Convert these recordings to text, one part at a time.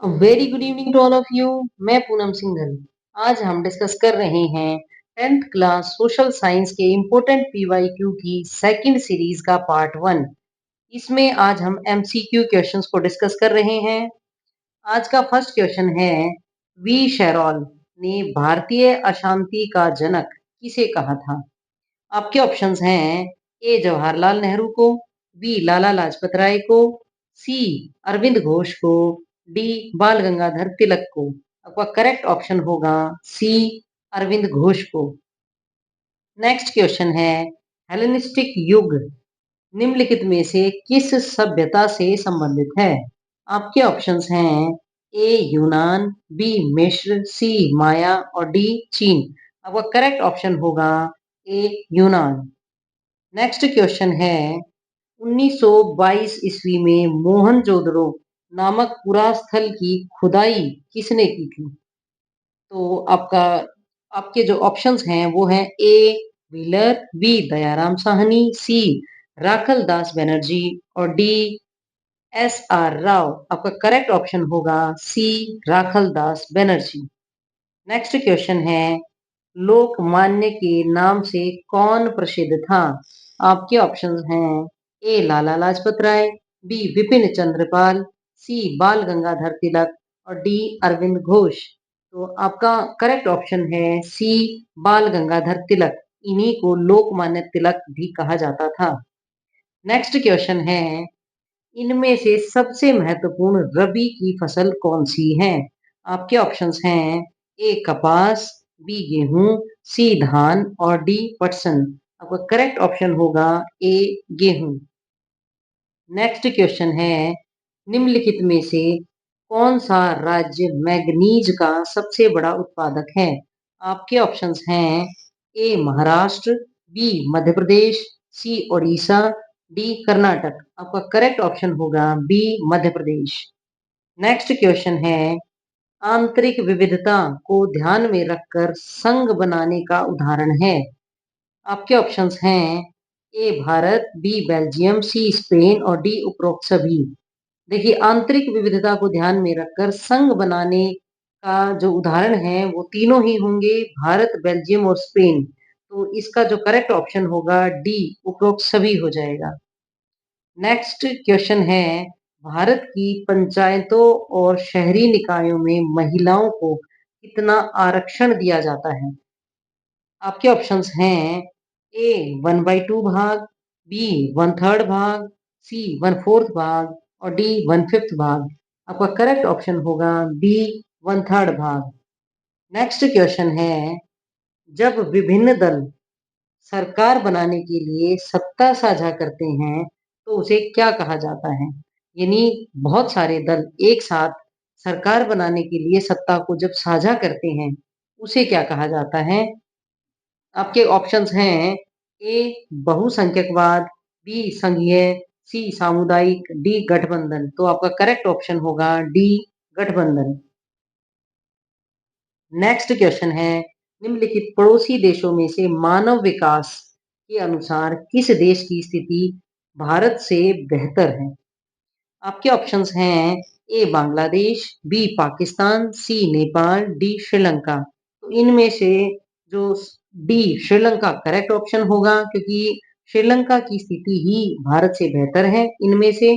Very good evening to all of you. मैं पूनम सिंघल। आज हम डिस्कस कर रहे हैं 10th क्लास सोशल साइंस के इम्पोर्टेंट पीवाईक्यू की सेकंड सीरीज का पार्ट वन। इसमें आज हम एमसीक्यू क्वेश्चंस को डिस्कस कर रहे हैं। आज का फर्स्ट क्वेश्चन है, वी शेरॉल ने भारतीय अशांति का जनक किसे कहा था? आपके ऑप्शंस हैं, ए जवाहरलाल नेहरू को, बी लाला लाजपत राय को, सी अरविंद घोष को, डी बाल गंगाधर तिलक को। आपका करेक्ट ऑप्शन होगा सी अरविंद घोष को। नेक्स्ट क्वेश्चन है, हेलेनिस्टिक युग निम्नलिखित में से किस सभ्यता से संबंधित है? आपके ऑप्शंस हैं, ए यूनान, बी मिस्र, सी माया और डी चीन। आपका करेक्ट ऑप्शन होगा ए यूनान। नेक्स्ट क्वेश्चन है, 1922 ईस्वी में मोहनजोदड़ो नामक पुरास्थल की खुदाई किसने की थी? तो आपके जो ऑप्शंस हैं वो हैं, ए व्हीलर, बी दयाराम साहनी, सी राखल दास बनर्जी और डी एस आर राव। आपका करेक्ट ऑप्शन होगा सी राखल दास बनर्जी। नेक्स्ट क्वेश्चन है, लोकमान्य के नाम से कौन प्रसिद्ध था? आपके ऑप्शंस हैं, ए लाला लाजपत राय, बी विपिन चंद्रपाल, सी बाल गंगाधर तिलक और डी अरविंद घोष। तो आपका करेक्ट ऑप्शन है सी बाल गंगाधर तिलक। इन्हीं को लोकमान्य तिलक भी कहा जाता था। नेक्स्ट क्वेश्चन है, इनमें से सबसे महत्वपूर्ण रबी की फसल कौन सी है? आपके ऑप्शंस हैं, ए कपास, बी गेहूं, सी धान और डी पटसन। आपका करेक्ट ऑप्शन होगा ए गेहूं। नेक्स्ट क्वेश्चन है, निम्नलिखित में से कौन सा राज्य मैग्नीज का सबसे बड़ा उत्पादक है? आपके ऑप्शंस हैं, ए महाराष्ट्र, बी मध्य प्रदेश, सी ओडिशा, डी कर्नाटक। आपका करेक्ट ऑप्शन होगा B Madhya Pradesh. Next question है, आंतरिक विविधता को ध्यान में रखकर संघ बनाने का उदाहरण है। आपके ऑप्शंस हैं, A Bharat, B Belgium, C Spain और डी उपरोक्त सभी। देखिए, आंतरिक विविधता को ध्यान में रखकर संघ बनाने का जो उदाहरण है वो तीनों ही होंगे, भारत, बेल्जियम और स्पेन। तो इसका जो करेक्ट ऑप्शन होगा डी उपरोक्त सभी हो जाएगा। नेक्स्ट क्वेश्चन है, भारत की पंचायतों और शहरी निकायों में महिलाओं को कितना आरक्षण दिया जाता है? आपके ऑप्शंस हैं, ए 1/2 भाग, बी 1/3 भाग, सी 1/4 भाग और डी 1/5 भाग। आपका करेक्ट ऑप्शन होगा बी 1/3 भाग। नेक्स्ट क्वेश्चन है, जब विभिन्न दल सरकार बनाने के लिए सत्ता साझा करते हैं तो उसे क्या कहा जाता है? यानी बहुत सारे दल एक साथ सरकार बनाने के लिए सत्ता को जब साझा करते हैं उसे क्या कहा जाता है? आपके ऑप्शंस हैं, ए बहुसंख्यकवाद, बी संघीय, सी सामुदायिक, डी गठबंधन। तो आपका करेक्ट ऑप्शन होगा डी गठबंधन। नेक्स्ट क्वेश्चन है, निम्नलिखित पड़ोसी देशों में से मानव विकास के अनुसार किस देश की स्थिति भारत से बेहतर है? आपके ऑप्शंस हैं, ए बांग्लादेश, बी पाकिस्तान, सी नेपाल, डी श्रीलंका। तो इनमें से जो डी श्रीलंका करेक्ट ऑप्शन होगा, क्योंकि श्रीलंका की स्थिति ही भारत से बेहतर है इनमें से।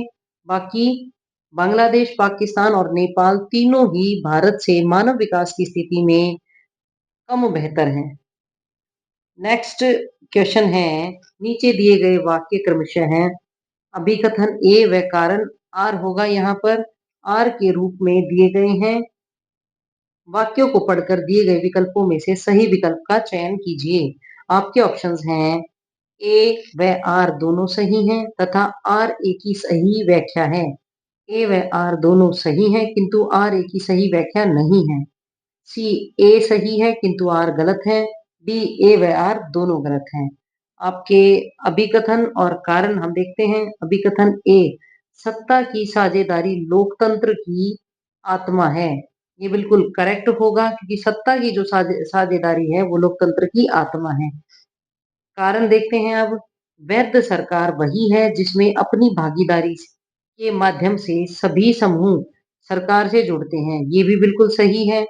बाकी बांग्लादेश, पाकिस्तान और नेपाल तीनों ही भारत से मानव विकास की स्थिति में कम बेहतर हैं। नेक्स्ट क्वेश्चन है, नीचे दिए गए वाक्य क्रमशः हैं, अभिकथन ए व कारण आर होगा यहाँ पर, आर के रूप में दिए गए हैं। वाक्यों को पढ़कर दिए गए विकल्पों में से सही विकल्प का चयन कीजिए। आपके ऑप्शंस हैं, ए व आर दोनों सही हैं तथा आर ए की सही व्याख्या है। ए व आर दोनों सही हैं किंतु आर ए की सही व्याख्या नहीं है। सी ए सही है किंतु आर गलत है। डी ए व आर दोनों गलत हैं। आपके अभिकथन और कारण हम देखते हैं। अभिकथन ए, सत्ता की साझेदारी लोकतंत्र की आत्मा है। ये बिल्कुल करेक्ट होगा, क्योंकि सत्ता की जो साझेदारी है वो लोकतंत्र की आत्मा है। कारण देखते हैं अब, वैध सरकार वही है जिसमें अपनी भागीदारी के माध्यम से सभी समूह सरकार से जुड़ते हैं, ये भी बिल्कुल सही है।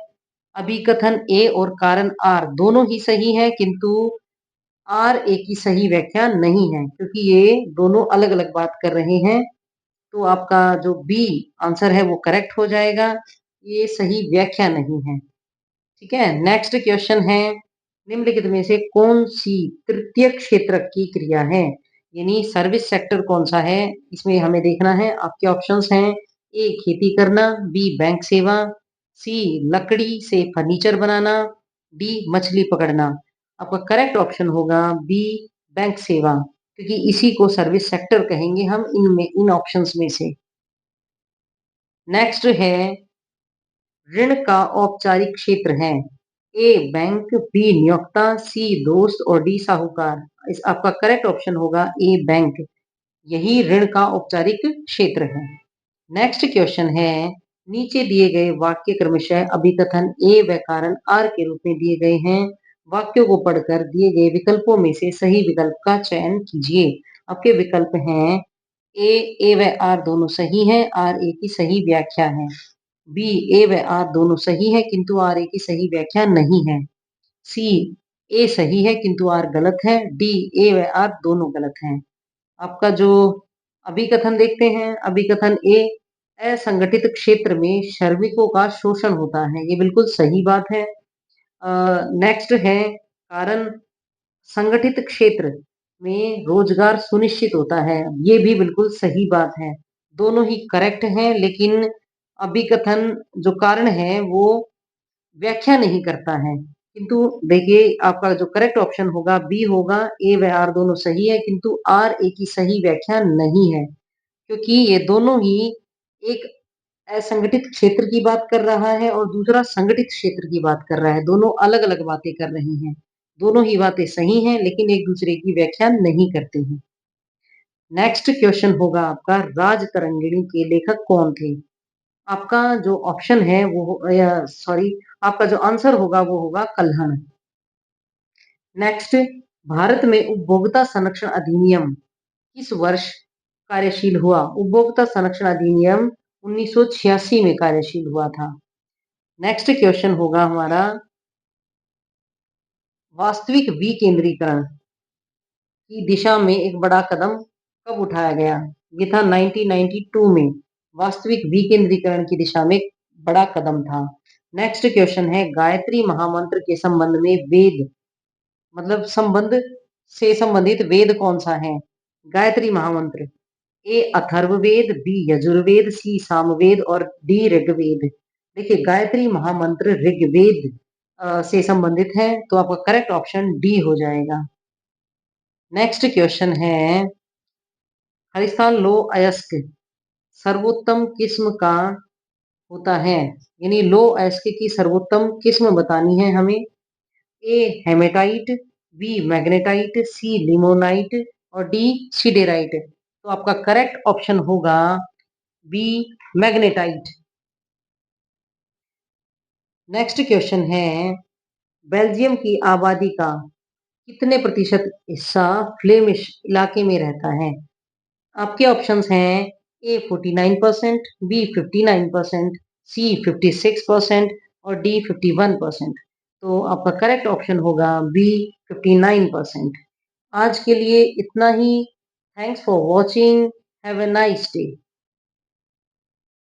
अभिकथन ए और कारण आर दोनों ही सही है, किंतु आर ए की सही व्याख्या नहीं है, क्योंकि ये दोनों अलग-अलग बात कर रहे हैं। तो आपका जो बी आंसर है वो करेक्ट हो जाएगा। ये सही व्याख्या नहीं है। ठीक है, नेक्स्ट क्वेश्चन है, निम्नलिखित में से कौन सी तृतीय क्षेत्र की क्रिया है? यानी सर्विस सेक्टर कौन सा है, इसमें हमें देखना है। आपके ऑप्शंस हैं, ए खेती करना, बी बैंक सेवा, सी लकड़ी से फर्नीचर बनाना, डी मछली पकड़ना। आपका करेक्ट ऑप्शन होगा बी बैंक सेवा, क्योंकि इसी को सर्विस सेक्टर कहेंगे हम इनमें, इन ऑप्शंस में से। नेक्स्ट है, ऋण का औपचारिक क्षेत्र है, ए बैंक, बी नियोक्ता, सी दोस्त और डी साहूकार। इस आपका करेक्ट ऑप्शन होगा ए बैंक, यही ऋण का औपचारिक क्षेत्र है। नेक्स्ट क्वेश्चन है, नीचे दिए गए वाक्य क्रमशः अभिकथन ए व कारण आर के रूप में दिए गए हैं। वाक्यों को पढ़कर दिए गए विकल्पों में से सही विकल्प का चयन कीजिए। आपके विकल्प हैं, ए व आर दोनों सही हैं, आर ए की सही व्याख्या है। बी ए व आर दोनों सही है, किंतु आर ए की सही व्याख्या नहीं है। सी ए सही है किंतु आर गलत है। डी ए व आर दोनों गलत हैं। आपका जो अभिकथन देखते हैं, अभिकथन ए, असंगठित क्षेत्र में श्रमिकों का शोषण होता है, ये बिल्कुल सही बात है। नेक्स्ट है, कारण संगठित क्षेत्र में रोजगार सुनिश्चित होता है, ये भी बिल्कुल सही बात है। दोनों ही करेक्ट हैं, लेकिन अभिकथन जो कारण है वो व्याख्या नहीं करता है। किंतु देखिए, आपका जो करेक्ट ऑप्शन होगा बी होगा, ए व आर दोनों सही है, किंतु आर ए की सही व्याख्या नहीं है, क्योंकि ये दोनों ही एक असंगठित क्षेत्र की बात कर रहा है और दूसरा संगठित क्षेत्र की बात कर रहा है। दोनों अलग-अलग बातें कर रहे हैं। दोनों ही बातें सही हैं, लेकिन एक दूसरे की व्याख्या नहीं करते हैं। नेक्स्ट क्वेश्चन होगा आपका, राज तरंगिणी के लेखक कौन थे? आपका जो ऑप्शन है वो सॉरी, आपका जो आंसर होगा वो होगा कल्हण। नेक्स्ट, भारत में उपभोक्ता संरक्षण अधिनियम किस वर्ष कार्यशील हुआ? उपभोक्ता संरक्षण अधिनियम 1986 में कार्यशील हुआ था। नेक्स्ट क्वेश्चन होगा हमारा, वास्तविक विकेंद्रीकरण की दिशा में एक बड़ा कदम कब उठाया गया? ये था 1992 में, वास्तविक विकेंद्रीकरण की दिशा में एक बड़ा कदम था। नेक्स्ट क्वेश्चन है, गायत्री महामंत्र के संबंध में वेद, मतलब संबंध से संबंधित वेद कौन सा है? गायत्री महामंत्र, ए अथर्ववेद, बी यजुर्वेद, सी सामवेद और डी ऋग्वेद। देखिए, गायत्री महामंत्र ऋग्वेद से संबंधित है, तो आपका करेक्ट ऑप्शन डी हो जाएगा। नेक्स्ट क्वेश्चन है, हरिस्तान लो अयस्क सर्वोत्तम किस्म का होता है, यानी लो अयस्क की सर्वोत्तम किस्म बतानी है हमें। ए हेमेटाइट, बी मैग्नेटाइट, सी लिमोनाइट और डी सिडेराइट। तो आपका करेक्ट ऑप्शन होगा बी मैग्नेटाइट। नेक्स्ट क्वेश्चन है, बेल्जियम की आबादी का कितने प्रतिशत हिस्सा फ्लेमिश इलाके में रहता है? आपके ऑप्शंस हैं, ए 49%, बी 59%, सी 56% और डी 51%। तो आपका करेक्ट ऑप्शन होगा बी 59%। आज के लिए इतना ही। Thanks for watching. Have a nice day.